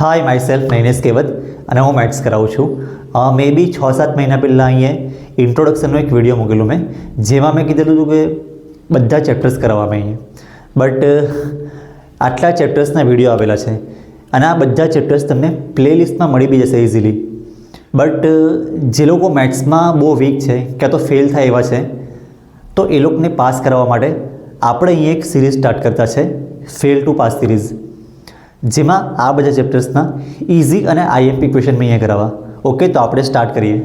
Hi my self Nainesh કેવત અને હું maths કરાવું છું. મે બી 6-7 મહિના પહેલાં અહીંયા ઇન્ટ્રોડક્શનનો એક વિડીયો મૂકેલું મેં, જેમાં મેં કીધેલું હતું કે બધા ચેપ્ટર્સ કરાવવામાં અહીંયા, બટ આટલા ચેપ્ટર્સના વિડીયો આવેલા છે અને આ બધા ચેપ્ટર્સ તમને પ્લેલિસ્ટમાં મળી બી જશે ઇઝીલી. બટ જે લોકો મેથ્સમાં બહુ વીક છે ક્યાં તો ફેલ થાય એવા છે, તો એ લોકોને પાસ કરાવવા માટે આપણે અહીંયા એક સિરીઝ સ્ટાર્ટ કરતા છે, ફેલ ટુ પાસ સિરીઝ, જેમાં આ બધા ચેપ્ટર્સના ઇઝી અને આઈએમપી ક્વેશ્ચન મેં અહીંયા કરાવવા. ઓકે, તો આપણે સ્ટાર્ટ કરીએ.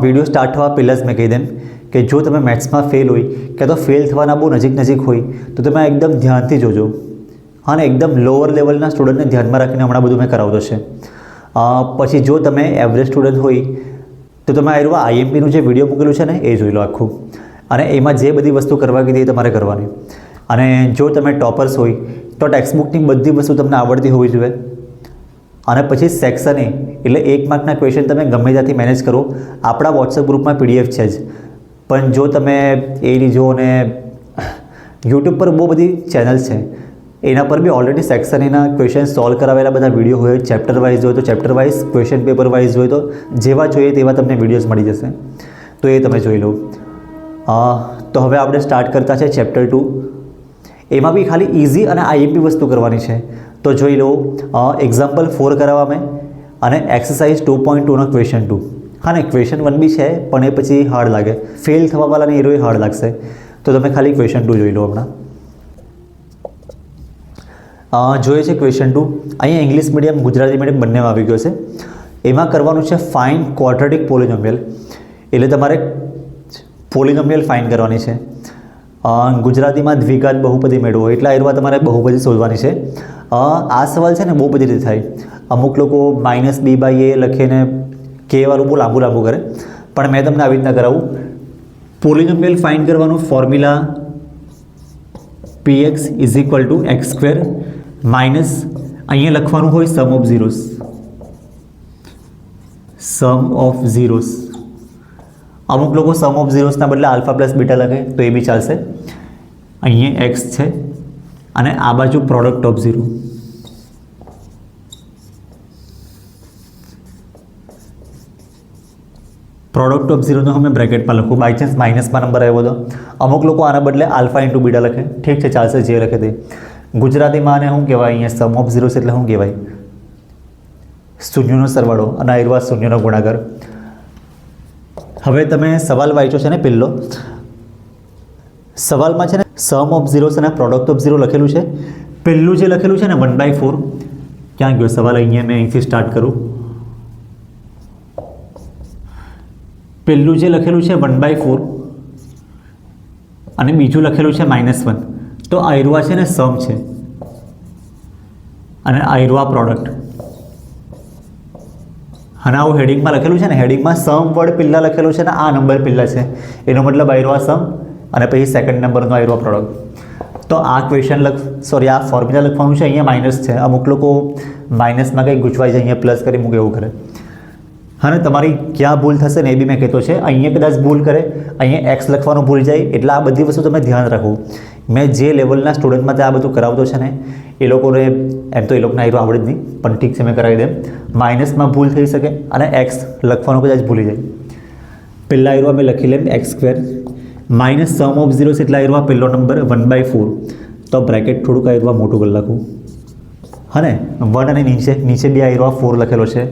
વિડીયો સ્ટાર્ટ થવા પહેલાં જ મેં કહી દેમ કે જો તમે મેથ્સમાં ફેલ હોય કે તો ફેલ થવાના બહુ નજીક હોય તો તમે એકદમ ધ્યાનથી જોજો. હા ને, એકદમ લોઅર લેવલના સ્ટુડન્ટને ધ્યાનમાં રાખીને હમણાં બધું મેં કરાવતો છે. પછી જો તમે એવરેજ સ્ટુડન્ટ હોય તો તમે આ આઈએમપીનું જે વિડીયો મૂકેલું છે ને એ જોઈ લો આખું, અને એમાં જે બધી વસ્તુ કરવા કીધી એ તમારે કરવાની. અને જો તમે ટોપર્સ હોય તો ટેક્સ્ટબુકની બધી વસ્તુ તમને આવડતી હોવી જોઈએ. અને પછી સેક્શન એ એટલે 1 માર્કના ક્વેશ્ચન તમે ગમે ત્યાંથી મેનેજ કરો. આપણા વોટ્સએપ ગ્રુપમાં પીડીએફ છે જ, પણ જો તમે એ લીધો અને યુટ્યુબ પર બહુ બધી ચેનલ છે, એના પર બી ઓલરેડી સેક્શન એના ક્વેશ્ચન સોલ્વ કરાવેલા બધા વિડીયો હોય. ચેપ્ટર વાઇઝ હોય તો chapter wise, question paper wise હોય તો જેવા જોઈએ તેવા તમને વિડીયોઝ મળી જશે, તો એ તમે જોઈ લો. તો હવે આપણે સ્ટાર્ટ કરતા છે ચેપ્ટર 2. એમાં બી ખાલી ઇઝી અને આઈએમપી વસ્તુ કરવાની છે, તો જોઈ લો. એક્ઝામ્પલ 4 કરાવવા મેં, અને એક્સરસાઇઝ 2.2નો ક્વેશ્ચન 2. હા ને, ક્વેશ્ચન 1 બી છે પણ એ પછી હાર્ડ લાગે, ફેલ થવાવાળાને એ હાર્ડ લાગશે, તો તમે ખાલી ક્વેશ્ચન 2 જોઈ લો. હમણાં જોઈએ છે ક્વેશ્ચન 2. અહીંયા ઇંગ્લિશ મીડિયમ ગુજરાતી મીડિયમ બંનેમાં આવી ગયો છે. એમાં કરવાનું છે ફાઇન્ડ ક્વોડ્રેટિક પોલિનોમિયલ, એટલે તમારે પોલિનોમિયલ ફાઇન્ડ કરવાની છે. ગુજરાતીમાં દ્વિઘાત બહુપદી મેળવો, એટલે એવા તમારે બહુપદી શોધવાની છે. આ સવાલ છે ને બહુ બધી રીતે થાય. અમુક લોકો -b/a લખીને કે વાળું બહુ લાંબુ કરે, પણ મેં તમને આવી રીતના કરાવું. પોલિનોમિયલ ફાઇન્ડ કરવાનું ફોર્મ્યુલા px = x² માઇનસ અહીંયા લખવાનું હોય સમ ઓફ ઝીરોસ. અમુક લોકો સમ ઓફ ઝીરોસના બદલે આલ્ફા પ્લસ બીટા લખે તો એ બી ચાલશે. અહીંયા x છે અને આ બાજુ product of zero. Product of ઝીરોનો અમે બ્રેકેટમાં લખું. બાય ચાન્સ માઇનસમાં નંબર આવ્યો તો અમુક લોકો આના બદલે આલ્ફા ઇન્ટુ બીટા લખે, ઠીક છે, ચાલશે, જે લખે તે. ગુજરાતીમાં આને શું કહેવાય? અહીંયા સમ ઓફ ઝીરોસ એટલે શું કહેવાય? શૂન્યનો સરવાળો, અને આ શૂન્યનો ગુણાકાર. હવે તમે સવાલ વાંચ્યો છે ને પહેલો સવાલમાં છે ને સમ ઓફ ઝીરોસ અને પ્રોડક્ટ ઓફ ઝીરો લખેલું છે. પહેલું જે લખેલું છે ને 1/4, ક્યાં ગયો સવાલ? અહીંયા મેં અહીંથી સ્ટાર્ટ કરું. પહેલું જે લખેલું છે 1/4 અને બીજું લખેલું છે -1, તો આયરવા છે ને સમ છે અને આયરવા પ્રોડક્ટ. અને આવું હેડિંગમાં લખેલું છે ને, હેડિંગમાં સમ વર્ડ પહેલાં લખેલું છે ને આ નંબર પહેલાં છે, એનો મતલબ આયરવા સમ અને પછી સેકન્ડ નંબરનો આયરવા પ્રોડક્ટ. તો આ ક્વેશ્ચન આ ફોર્મ્યુલા લખવાનું છે. અહીંયા માઇનસ છે, અમુક લોકો માઇનસમાં કંઈ ગૂંચવાય છે, અહીંયા પ્લસ કરી મૂકે એવું કરે. હા ને, તમારી ક્યાં ભૂલ થશે ને એ બી મેં કહેતો છે. અહીંયા કદાચ ભૂલ કરે, અહીંયા એક્સ લખવાનું ભૂલી જાય, એટલે આ બધી વસ્તુ તમે ધ્યાન રાખો. મેં જે લેવલના સ્ટુડન્ટમાં આ બધું કરાવતો છે ને એ લોકોને એમ તો એ લોકોને આયરો આવડે જ નહીં, પણ ઠીક છે, મેં કરાવી દેમ. માઇનસમાં ભૂલ થઈ શકે અને એક્સ લખવાનું કદાચ ભૂલી જાય. પહેલાં આયરો અમે લખી લેમ x² minus sum of zeros, એટલે આયરો પહેલો નંબર 1/4, તો બ્રેકેટ થોડુંક આયરો મોટું કરી લખું. હા ને, 1 અને નીચે બી આયરો 4 લખેલો છે.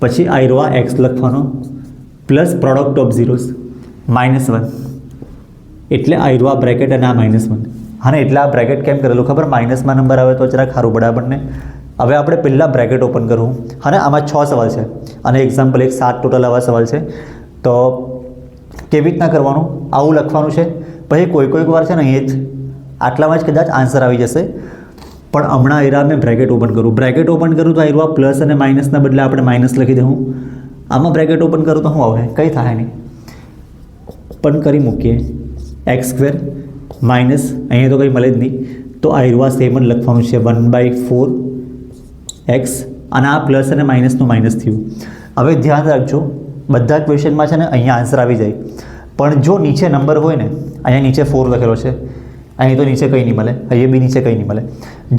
પછી આયરો એક્સ લખવાનો પ્લસ પ્રોડક્ટ ઓફ ઝીરોસ -1, એટલે આયરો બ્રેકેટ અને આ -1. હા ને, એટલે આ બ્રેકેટ કેમ કરેલું ખબર? માઇનસમાં નંબર આવે તો જરાક સારું પડે આપણને. હવે આપણે પહેલાં બ્રેકેટ ઓપન કરવું. હા ને, આમાં 6 સવાલ છે અને એક્ઝામ્પલ 7 ટોટલ આવા સવાલ છે. તો કેવી રીતના કરવાનું? આવું લખવાનું છે. પછી કોઈક વાર છે ને અહીંયા જ આટલામાં જ કદાચ આન્સર આવી જશે, પણ હમણાં એરા મેં બ્રેકેટ ઓપન કરું તો આયરવા પ્લસ અને માઇનસના બદલે આપણે માઇનસ લખી દઉં. આમાં બ્રેકેટ ઓપન કરું તો શું આવે? કંઈ થાય નહીં, પણ કરી મૂકીએ. x² માઇનસ અહીંયા તો કંઈ મળે જ નહીં, તો આયરવા સેમ જ લખવાનું છે 1/4 x અને આ પ્લસ અને માઇનસનું માઇનસ થયું. હવે ધ્યાન રાખજો, બધા ક્વેશ્ચનમાં છે ને અહીંયા આન્સર આવી જાય, પણ જો નીચે નંબર હોય ને, અહીંયા નીચે 4 લખેલો છે, અહીં તો નીચે કંઈ નહીં મળે, અહીંયા બી નીચે કંઈ નહીં મળે.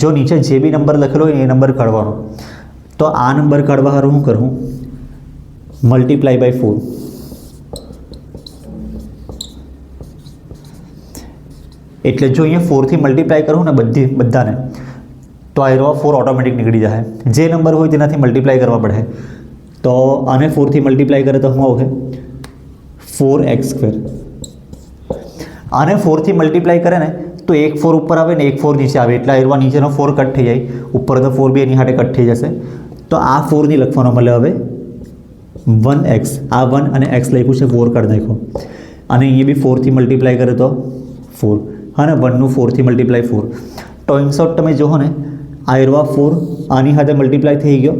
જો નીચે જે બી નંબર લખેલો હોય એ નંબર કાઢવાનો. તો આ નંબર કાઢવા સારું શું કરું, મલ્ટીપ્લાય બાય 4. એટલે જો અહીંયા 4 થી મલ્ટીપ્લાય કરું ને બધાને, તો આ 4 ઓટોમેટિક નીકળી જાય. જે નંબર હોય તેનાથી મલ્ટીપ્લાય કરવા પડે. તો આને 4 થી મલ્ટીપ્લાય કરે તો શું આવશે, 4x². આને 4 થી મલ્ટીપ્લાય કરે ને તો એક 4 ઉપર આવે ને એક 4 નીચે આવે, એટલે આ નીચેનો 4 કટ થઈ જાય, ઉપરનો 4 બી એની સાથે કટ થઈ જશે. તો આ 4 નહીં લખવાનો મળે, હવે 1x, આ 1 અને x લખ્યું છે 4 કાઢી નાખો. અને અહીંયા બી 4 થી મલ્ટીપ્લાય કરે તો 4, હા ને 1 નું 4 થી મલ્ટીપ્લાય 4. તો ઇન શોર્ટ તમે જોવો ને, આ 4 આની સાથે મલ્ટીપ્લાય થઈ ગયો,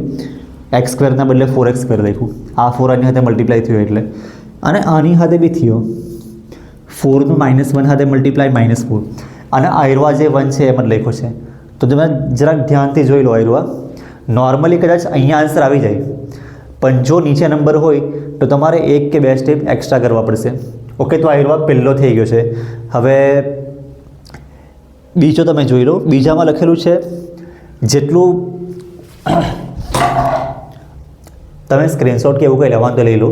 x² ના બદલે 4x² લખ્યું, આ 4 આની સાથે મલ્ટીપ્લાય થયો એટલે, અને આની સાથે બી થયો 4 નું -1 સાથે મલ્ટીપ્લાય -4, અને આ જે 1 છે એમ જ લખ્યો છે. તો તમે જરાક ધ્યાનથી જોઈ લો. નોર્મલી કદાચ અહીંયા આન્સર આવી જાય, પણ જો નીચે નંબર હોય તો તમારે 1 કે 2 સ્ટેપ એક્સ્ટ્રા કરવા પડશે. ઓકે, તો આ પહેલો થઈ ગયો છે. હવે બીજો તમે જોઈ લો. બીજામાં લખેલું છે જેટલું તમે સ્ક્રીનશોટ કે એવું કંઈ લેવાનું તો લઈ લો.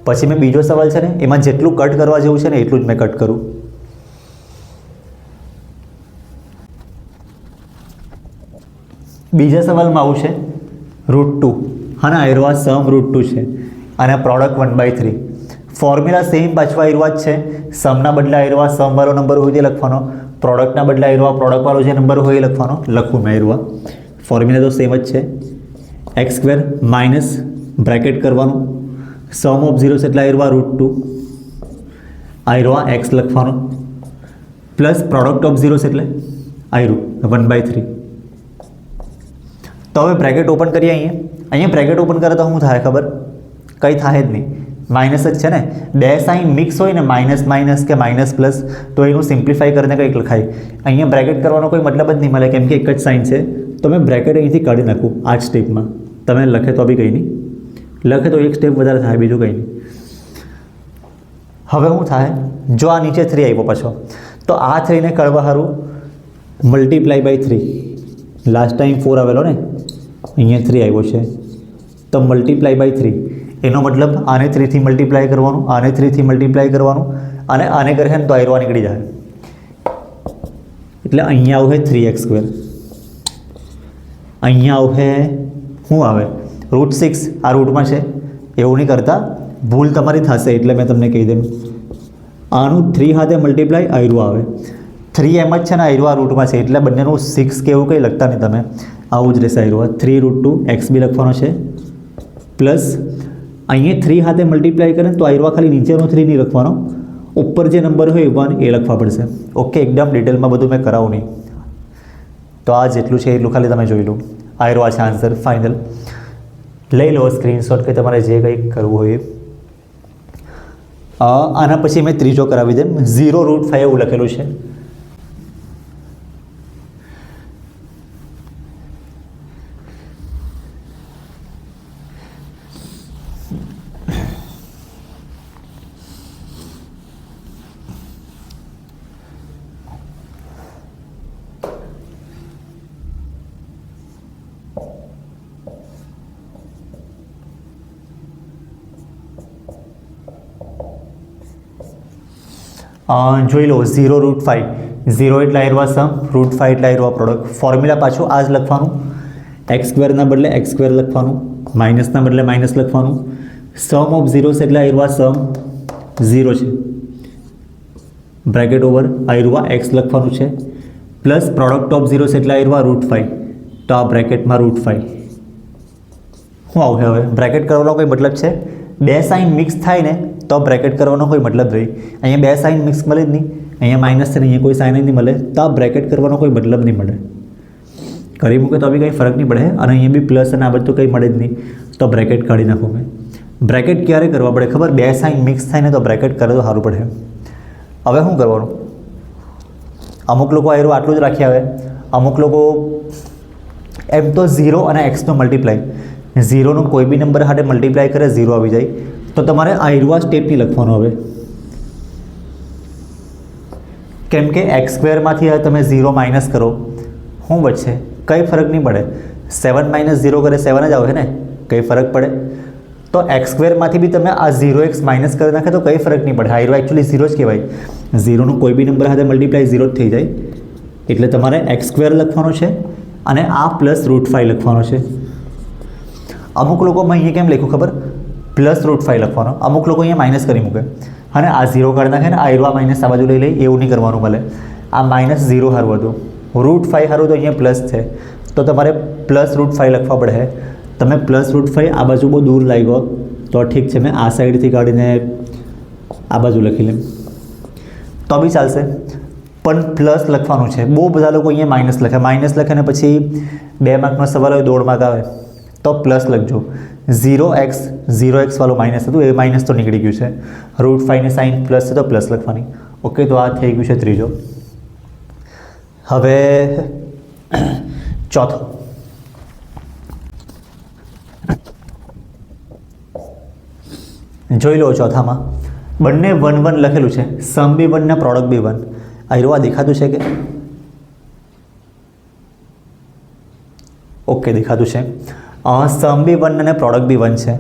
પછી મેં બીજો સવાલ છે ને એમાં જેટલું કટ કરવા જેવું છે ને એટલું જ મેં કટ કરું. બીજા સવાલમાં આવું છે √2, હા ને આ સમ √2 છે અને પ્રોડક્ટ 1/3. ફોર્મ્યુલા સેમ પાછવા જ છે. સમના બદલે સમવાળો નંબર હોય તે લખવાનો, પ્રોડક્ટના બદલે પ્રોડક્ટવાળો જે નંબર હોય એ લખવાનો. લખું મેં ફોર્મ્યુલા તો સેમ જ છે. x² માઇનસ બ્રેકેટ કરવાનું, સમ ઓફ ઝીરોસ એટલે √2, x લખવાનો, પ્લસ પ્રોડક્ટ ઓફ ઝીરોસ એટલે 1/3. તો હવે બ્રેકેટ ઓપન કરીએ. અહીંયા બ્રેકેટ ઓપન કરે તો શું થાય ખબર, કંઈ થાય જ નહીં, માઇનસ જ છે ને. બે સાઇન મિક્સ હોય ને, માઇનસ માઇનસ કે માઇનસ પ્લસ, તો એનું સિમ્પ્લિફાઈ કરીને કંઈક લખાય. અહીંયા બ્રેકેટ કરવાનો કોઈ મતલબ જ નહીં મળે, કેમ કે એક જ સાઇન છે. તો મેં બ્રેકેટ અહીંથી કાઢી નાખું આ જ સ્ટેપમાં. તમે લખે તો બી કંઈ નહીં, લખે તો એક સ્ટેપ વધારે થાય, બીજું કંઈ નહીં. હવે શું થાય, જો આ નીચે 3 આવ્યો પાછો, તો આ 3 ને કાઢવા સારું મલ્ટીપ્લાય બાય 3. લાસ્ટ ટાઈમ 4 આવેલો ને, અહીંયા 3 આવ્યો છે, તો મલ્ટીપ્લાય બાય 3. એનો મતલબ આને 3 થી મલ્ટીપ્લાય કરવાનું, આને 3 થી મલ્ટીપ્લાય કરવાનું, અને આને કરે ને તો આ નીકળી જાય. એટલે અહીંયા આવશે 3x². અહીંયા આવશે શું આવે, √6. આ રૂટમાં છે, એવું નહીં કરતા, ભૂલ તમારી થશે એટલે મેં તમને કહી દઉં. આનું 3 સાથે મલ્ટીપ્લાય આવે, 3 એમ જ છે ને, આ રૂટમાં છે એટલે બંનેનું 6 કે એવું કંઈ લખતા નહીં તમે, આવું જ રહેશે. 3√2 x બી લખવાનો છે, પ્લસ અહીંયા 3 સાથે મલ્ટીપ્લાય કરે તો ખાલી નીચેનો 3 નહીં લખવાનો, ઉપર જે નંબર હોય 1 એ લખવા પડશે. ઓકે, એકદમ ડિટેલમાં બધું મેં કરાવું નહીં. તો આ જેટલું છે એટલું ખાલી તમે જોઈ લો. આ છે આન્સર ફાઇનલ. લઈ લો સ્ક્રીનશોટ કે તમારે જે કંઈ કરવું હોય. આના પછી મેં ત્રીજો કરાવી દઉં. 0√5 એવું લખેલું છે. જોઈ લો 0√5. 0 એટલે સમ, √5 એટલે પ્રોડક્ટ. ફોર્મ્યુલા પાછું આ જ લખવાનું, x² ના બદલે x² લખવાનું, માઇનસના બદલે માઇનસ લખવાનું. સમ ઓફ ઝીરોસ એટલે સમ 0 છે, બ્રેકેટ ઓવર x લખવાનું છે, પ્લસ પ્રોડક્ટ ઓફ ઝીરોસ એટલે √5, તો આ બ્રેકેટમાં √5. શું આવશે હવે, બ્રેકેટ કરવાનો કોઈ મતલબ છે, બે સાઇન મિક્સ થાય ને તો બ્રેકેટ કરવાનો કોઈ મતલબ નહીં. અહીંયા બે સાઇન મિક્સ મળે જ નહીં, અહીંયા માઇનસ છે ને અહીંયા કોઈ સાઇન જ નહીં મળે, તો આ બ્રેકેટ કરવાનો કોઈ મતલબ નહીં મળે. કરી મૂકે તો બી કંઈ ફરક નહીં પડે, અને અહીંયા બી પ્લસ અને આ બધું કંઈ મળે જ નહીં, તો બ્રેકેટ કાઢી નાખું મેં. બ્રેકેટ ક્યારે કરવા પડે ખબર, બે સાઇન મિક્સ થાય ને તો બ્રેકેટ કરે તો સારું પડે. હવે શું કરવાનું, અમુક લોકો આટલું જ રાખી આવે, અમુક લોકો એમ તો 0 અને x નો મલ્ટીપ્લાય, ઝીરોનું કોઈ બી નંબર હાટે મલ્ટીપ્લાય કરે 0 આવી જાય. તો તમારે આયરવા સ્ટેપ નહીં લખવાનો હવે, કેમ કે એક્સ સ્ક્વેરમાંથી તમે 0 માઇનસ કરો, શું બચશે? કંઈ ફરક નહીં પડે. 7 - 0 કરે 7 જ આવે ને, કંઈ ફરક પડે? તો એક્સ સ્ક્વેરમાંથી બી તમે આ 0x માઇનસ કરી નાખે તો કંઈ ફરક નહીં પડે. આયરો એકચ્યુઅલી 0 જ કહેવાય. 0નું કોઈ બી નંબર સાથે મલ્ટીપ્લાય 0 જ થઈ જાય. એટલે તમારે એક્સ સ્ક્વેર લખવાનો છે અને આ +√5 લખવાનો છે. અમુક લોકો મેં અહીંયા કેમ લખ્યું ખબર? +√5 લખવાનો. અમુક લોકો અહીંયા માઇનસ કરી મૂકે અને આ 0 કાઢી નાખે ને આયરો માઇનસ આ બાજુ લઈ લે, એવું નહીં કરવાનું. ભલે આ -0 હારું હતું, √5 હારું તો અહીંયા પ્લસ છે, તો તમારે +√5 લખવા પડે. તમે +√5 આ બાજુ બહુ દૂર લાગ્યો તો ઠીક છે, મેં આ સાઈડથી કાઢીને આ બાજુ લખી લઉં તો બી ચાલશે, પણ પ્લસ લખવાનું છે. બહુ બધા લોકો અહીંયા માઇનસ લખે ને પછી 2 માર્કનો સવાલ હોય, 1.5 માર્ક આવે તો પ્લસ લખજો. 0x વાળું માઇનસ હતું, એ માઇનસ તો નીકળી ગયું છે. √5 ની સાઇન પ્લસ છે તો પ્લસ લખવાની. ઓકે, તો આ થઈ ગયું છે ત્રીજો. હવે ચોથો. જોઈ લો, ચોથામાં બંને 1 1 લખેલું છે. સમ બી 1 ને પ્રોડક્ટ બી 1. આયરો આ દેખાતું છે કે? ઓકે, દેખાતું છે. સમ બી 1 અને પ્રોડક્ટ બી 1 છે.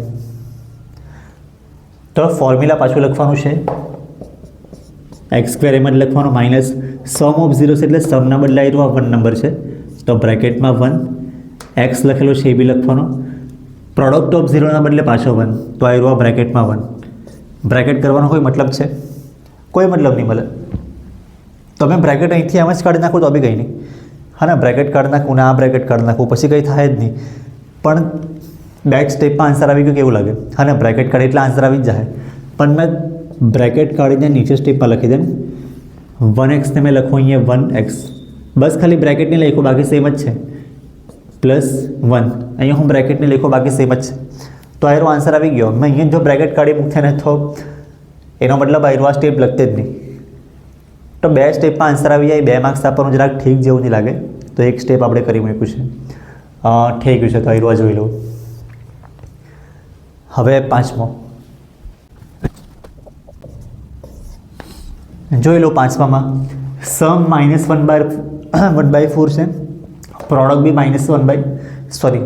તો ફોર્મ્યુલા પાછું લખવાનું છે. એક્સ સ્ક્વેર એમ જ લખવાનું માઇનસ સમ ઓફ 0 છે એટલે સમના બદલે આયરો આ 1 નંબર છે તો બ્રેકેટમાં 1. એક્સ લખેલો છે એ બી લખવાનો. પ્રોડક્ટ ઓફ 0ના બદલે પાછો 1 તો આયરો આ બ્રેકેટમાં 1. બ્રેકેટ કરવાનો કોઈ મતલબ છે? કોઈ મતલબ નહીં મળે. તમે બ્રેકેટ અહીંથી એમ જ કાઢી નાખો તો બી કંઈ નહીં. હા ને, બ્રેકેટ કાઢી નાખું ને આ બ્રેકેટ કાઢી નાખું પછી કંઈ થાય જ નહીં. પણ બેક સ્ટેપમાં આન્સર આવી ગયો કેવું લાગે? હા ને, બ્રેકેટ કાઢી એટલે આન્સર આવી જ જાય. પણ મેં બ્રેકેટ કાઢીને નીચે સ્ટેપમાં લખી દેમ. 1x ને મેં લખું અહીંયા 1x, બસ ખાલી બ્રેકેટ નહીં લખ્યું, બાકી સેમ જ છે. +1 અહીંયા હું બ્રેકેટ નહીં લખ્યું, બાકી સેમ જ છે. તો આયરો આન્સર આવી ગયો. મેં અહીંયા જો બ્રેકેટ કાઢી મૂકશે ને તો એનો મતલબ આયરો આ સ્ટેપ લખતે જ નહીં. તો 2 સ્ટેપમાં આન્સર આવી જાય. 2 માર્ક્સ આપવાનું જરાક ઠીક જેવું નહીં લાગે, તો એક સ્ટેપ આપણે કરી મૂક્યું છે. થઈ ગયું છે. તો આયરો જોઈ લો. હવે પાંચમો જોઈ લો. પાંચમામાં સમ -1/4 છે, પ્રોડક્ટ બી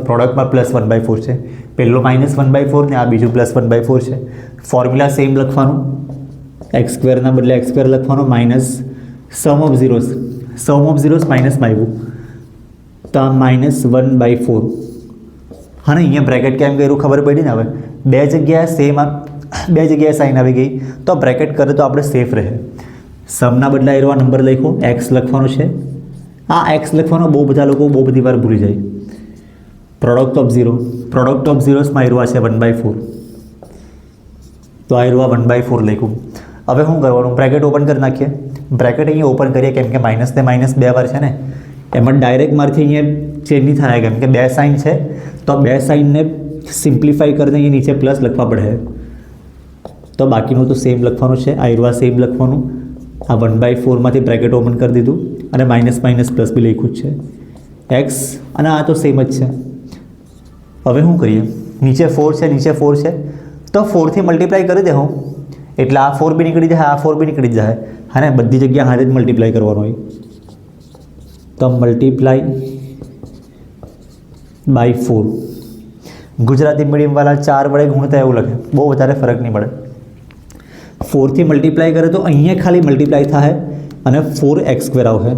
પ્રોડક્ટમાં +1/4 છે. પહેલો -1/4 ને આ બીજું +1/4 છે. ફોર્મ્યુલા સેમ લખવાનું. એક્સ સ્ક્વેરના બદલે એક્સ સ્ક્વેર લખવાનો માઇનસ સમ ઓફ ઝીરોસ માઇનસમાં આવ્યું તો આ -1/4. હા ને, અહીંયા બ્રેકેટ કેમ કર્યું ખબર પડી ને? હવે બે જગ્યાએ સાઇન આવી ગઈ તો બ્રેકેટ કરે તો આપણે સેફ રહે. સમના બદલે આયરો આ નંબર લખો, એક્સ લખવાનો છે. આ એક્સ લખવાનો બહુ બધી વાર ભૂલી જાય. પ્રોડક્ટ ઓફ 0માં આયરો છે 1/4, તો આયરો 1/4 લખ્યું. હવે શું કરવાનું? બ્રેકેટ ઓપન કરી નાખીએ. બ્રેકેટ અહીંયા ઓપન કરીએ કેમ કે માઇનસ ને માઇનસ 2 વાર છે ને, એમાં ડાયરેક્ટ મારથી અહીંયા ચેન્જ નહીં થાય કેમ કે 2 સાઇન છે તો 2 સાઇનને સિમ્પ્લિફાઈ કરીને અહીંયા નીચે પ્લસ લખવા પડે. તો બાકીનું તો સેમ લખવાનું છે. આયરો સેમ લખવાનું. આ 1/4માંથી બ્રેકેટ ઓપન કરી દીધું અને માઇનસ પ્લસ બી લખ્યું જ છે. એક્સ અને આ તો સેમ જ છે. હવે શું કરીએ? નીચે 4 છે તો 4થી મલ્ટીપ્લાય કરી દે હું, એટલે આ 4 બી નીકળી જાય, આ 4 બી નીકળી જાય. હા ને, બધી જગ્યા હાથે જ મલ્ટીપ્લાય કરવાનો હોય. તો મલ્ટીપ્લાય બાય 4. ગુજરાતી મીડિયમવાળા 4 વડે ગુણતા એવું લખે, બહુ વધારે ફરક નહીં પડે. 4થી મલ્ટીપ્લાય કરે તો અહીંયા ખાલી મલ્ટીપ્લાય થાય અને 4x² આવશે.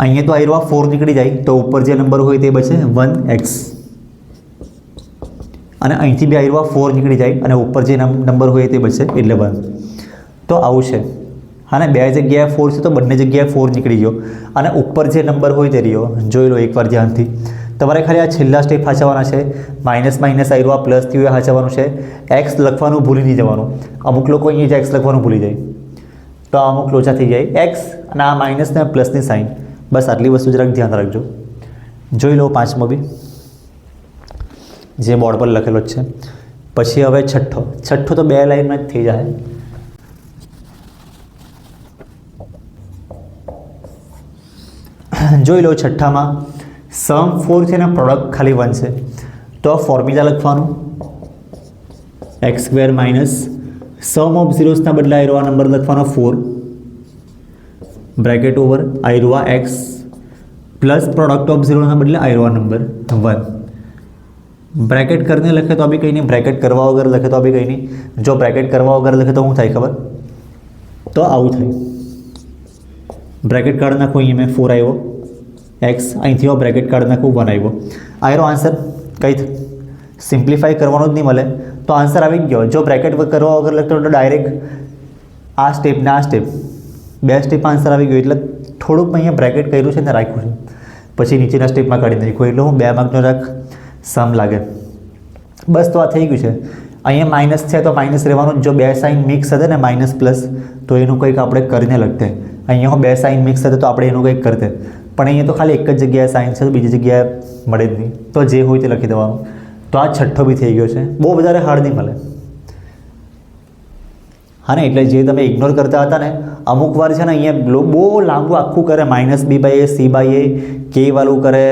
અહીંયા તો આયરો 4 નીકળી જાય તો ઉપર જે નંબર હોય તે બચે 1x, અને અહીંથી બી આયરો 4 નીકળી જાય અને ઉપર જે નંબર હોય તે બચે એટલે 1. તો આવું છે. હા ને, 2 જગ્યાએ 4 છે તો બંને જગ્યાએ 4 નીકળી ગયો અને ઉપર જે નંબર હોય તે રહ્યો. જોઈ લો એકવાર ધ્યાનથી. તમારે ખાલી આ છેલ્લા સ્ટેપ હાચવવાના છે. માઇનસ આયરો આ પ્લસ થયું એ હાચવવાનું છે. એક્સ લખવાનું ભૂલી નહીં જવાનું. અમુક લોકો અહીંયા જ એક્સ લખવાનું ભૂલી જાય તો અમુક લોચા થઈ જાય. એક્સ અને આ માઇનસ ને પ્લસની સાઇન, બસ આટલી વસ્તુ જરાક ધ્યાન રાખજો. જોઈ લો પાંચમો બી જે બોર્ડ પર લખેલો જ છે. પછી હવે છઠ્ઠો તો 2 લાઇનમાં જ થઈ જાય. જોઈ લો છઠ્ઠામાં સમ 4 છે ને પ્રોડક્ટ ખાલી 1 છે, તો આ ફોર્મ્યુલા લખવાનું x square minus sum of ઝીરોસના બદલે આયરો આ નંબર લખવાનો 4 બ્રેકેટ ઓવર આયરો આ એક્સ પ્લસ પ્રોડક્ટ ઓફ ઝીરોના બદલે આયરો આ નંબર 1 બ્રેકેટ કરીને લખે તો બી કંઈ નહીં, બ્રેકેટ કરવા વગર લખે તો બી કંઈ નહીં. જો બ્રેકેટ કરવા વગર લખે તો શું થાય ખબર? તો આવું થાય. બ્રેકેટ કાઢી નાખું, અહીંયા મેં 4 આવ્યો એક્સ, અહીંથી બ્રેકેટ કાઢી નાખું 1 આવ્યો. આયરો આન્સર કંઈ સિમ્પ્લિફાઈ કરવાનું જ નહીં મળે, તો આન્સર આવી ગયો. જો બ્રેકેટ કરવા વગર લખતો તો ડાયરેક્ટ આ સ્ટેપ ને આ સ્ટેપ 2 સ્ટેપ આન્સર આવી ગયો. એટલે થોડુંક મેં અહીંયા બ્રેકેટ કર્યું છે ને રાખ્યું છે, પછી નીચેના સ્ટેપમાં કાઢી નાખ્યું, એટલે હું 2 માર્કનો રાખ સમ લાગે. બસ તો આ થઈ ગયું છે. અહીંયા માઇનસ છે તો માઇનસ રહેવાનું. જો 2 સાઇન મિક્સ હશે ને માઇનસ પ્લસ, તો એનું કંઈક આપણે કરીને લખતે. અહીંયા હું 2 સાઇન મિક્સ હશે તો આપણે એનું કંઈક કરતે, પણ અહીંયા તો ખાલી એક જ જગ્યાએ સાઇન છે, તો બીજી જગ્યાએ મળે જ નહીં, તો જે હોય તે લખી દેવાનું. તો આ છઠ્ઠો બી થઈ ગયો છે. બહુ વધારે હાર્ડ નહીં મળે. હા ને, એટલે જે તમે ઇગ્નોર કરતા હતા ને, અમુક વાર છે ને અહીંયા બહુ લાંબુ આખું કરે, minus B by A C by A કે વાળું કરે,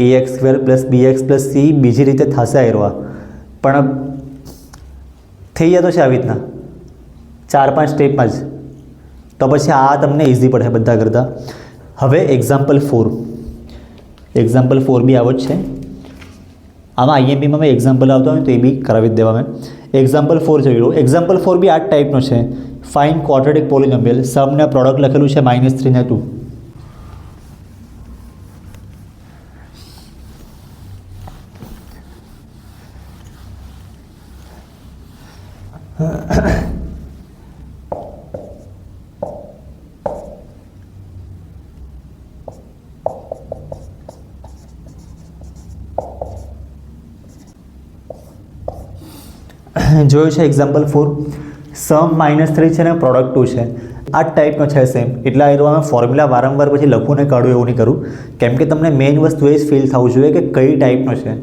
A x square plus B x plus C બીજી રીતે થશે આયરવા, પણ થઈ જતો છે આવી રીતના 4-5 સ્ટેપમાં જ. તો પછી આ તમને ઇઝી પડે બધા કરતાં. હવે એક્ઝામ્પલ 4 બી આવો જ છે. આમાં આઈએમપીમાં મેં એક્ઝામ્પલ આવતો હોય તો એ બી કરાવી જ દેવા મેં. એક્ઝામ્પલ 4 જોઈ લો. એક્ઝામ્પલ 4 બી આ ટાઈપનો છે. ફાઇન ક્વોડ્રેટિક પોલિનોમિયલ, સમને પ્રોડક્ટ લખેલું છે -3 ને 2. જોયું છે એક્ઝામ્પલ 4. સમ -3 છે ને પ્રોડક્ટ 2 છે. આ ટાઈપનો છે સેમ. એટલે આ અમે ફોર્મ્યુલા વારંવાર પછી લખું ને કાઢું એવું નહીં કરું, કેમ કે તમને મેઇન વસ્તુ એ જ ફીલ થવું જોઈએ કે કઈ ટાઈપનો છે.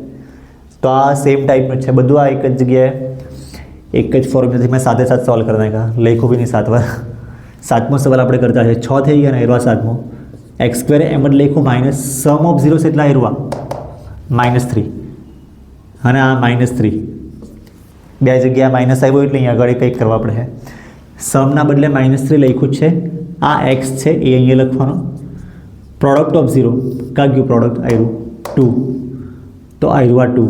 તો આ સેમ ટાઈપનો છે બધું. આ એક જ જગ્યાએ એક જ ફોર્મ્યુલાથી મેં સાથે સોલ્વ કરી નાખ્યા. લખ્યું બી નહીં 7 વાર. 7મો સવાલ આપણે કરતા છે. 6 થઈ ગયા ને, એરવા 7મો. એક્સ સ્ક્વેર એમ જ લખ્યું માઇનસ સમ ઓફ ઝીરોસ એટલે એરવા -3 અને આ -3 બે જગ્યાએ માઇનસ આવ્યો એટલે અહીંયા આગળ કંઈક કરવા પડે. સમના બદલે -3 લખ્યું છે. આ એક્સ છે એ અહીંયા લખવાનો. પ્રોડક્ટ ઓફ ઝીરો કાં ગયું પ્રોડક્ટ આવ્યું 2, તો આવ્યું આ 2.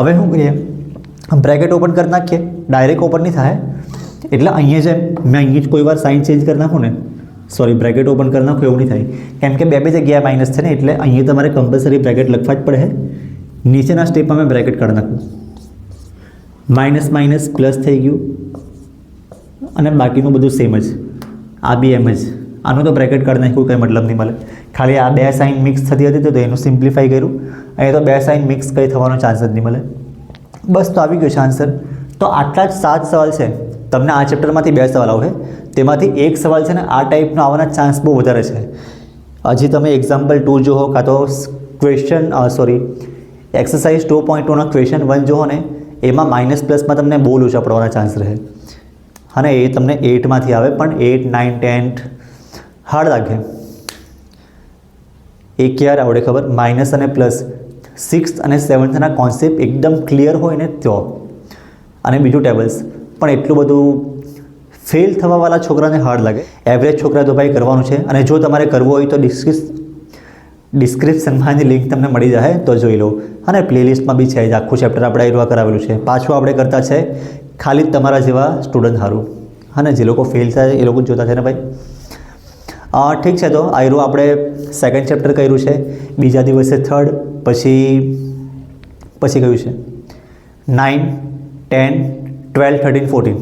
હવે શું કરીએ? બ્રેકેટ ઓપન કરી નાખીએ. ડાયરેક્ટ ઓપન નહીં થાય, એટલે અહીંયા જેમ મેં અહીંયા જ કોઈ વાર સાઇન ચેન્જ કરી નાખું ને, સોરી બ્રેકેટ ઓપન કરી નાખું એવું નહીં થાય, કેમ કે બે જગ્યાએ માઇનસ છે ને, એટલે અહીંયા તમારે કમ્પલસરી બ્રેકેટ લખવા જ પડે. નીચેના સ્ટેપમાં મેં બ્રેકેટ કાઢી નાખું. માઇનસ માઇનસ પ્લસ થઈ ગયું અને બાકીનું બધું સેમ જ. આ બી એમ જ. આનું તો બ્રેકેટ કાઢી નાખ્યું, કંઈ મતલબ નહીં મળે. ખાલી આ 2 સાઇન મિક્સ થતી હતી તો એનું સિમ્પ્લિફાઈ કર્યું. અહીંયા તો 2 સાઇન મિક્સ કંઈ થવાનો ચાન્સ જ નહીં મળે. બસ તો આવી ગયો છે આન્સર. તો આટલા જ 7 સવાલ છે. તમને આ ચેપ્ટરમાંથી 2 સવાલ આવશે, તેમાંથી એક સવાલ છે ને આ ટાઈપનો આવવાના ચાન્સ બહુ વધારે છે. હજી તમે એક્ઝામ્પલ 2 જોવો કાં તો એક્સરસાઇઝ 2.2ના ક્વેશ્ચન 1 જોવો ને, એમાં માઇનસ પ્લસમાં તમને બહુ ઓછા પડવાના ચાન્સ રહે. અને એ તમને 8માંથી આવે, પણ 8, 9, 10 હાર્ડ લાગે. એ ક્યારે આવડે ખબર? માઇનસ અને પ્લસ 6th અને 7thના કોન્સેપ્ટ એકદમ ક્લિયર હોય ને તો. અને બીજું ટેબલ્સ પણ એટલું બધું ફેલ થવાવાળા છોકરાને હાર્ડ લાગે. એવરેજ છોકરા તો ભાઈ કરવાનું છે. અને જો તમારે કરવું હોય તો ડિસ્ક્રિપ્શનમાં એની લિંક તમને મળી જાય તો જોઈ લો. અને પ્લેલિસ્ટમાં બી છે જ આખું ચેપ્ટર આપણે એવા કરાવેલું છે. પાછું આપણે કરતા છે ખાલી તમારા જેવા સ્ટુડન્ટ સારું. અને જે લોકો ફેલ થાય એ લોકો જ જોતા છે ને ભાઈ. ઠીક છે. તો આયરું આપણે સેકન્ડ ચેપ્ટર કર્યું છે. બીજા દિવસે થર્ડ, પછી કયું છે 9, 10, 12, 13, 14.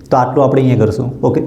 તો આટલું આપણે અહીંયા કરશું. ઓકે.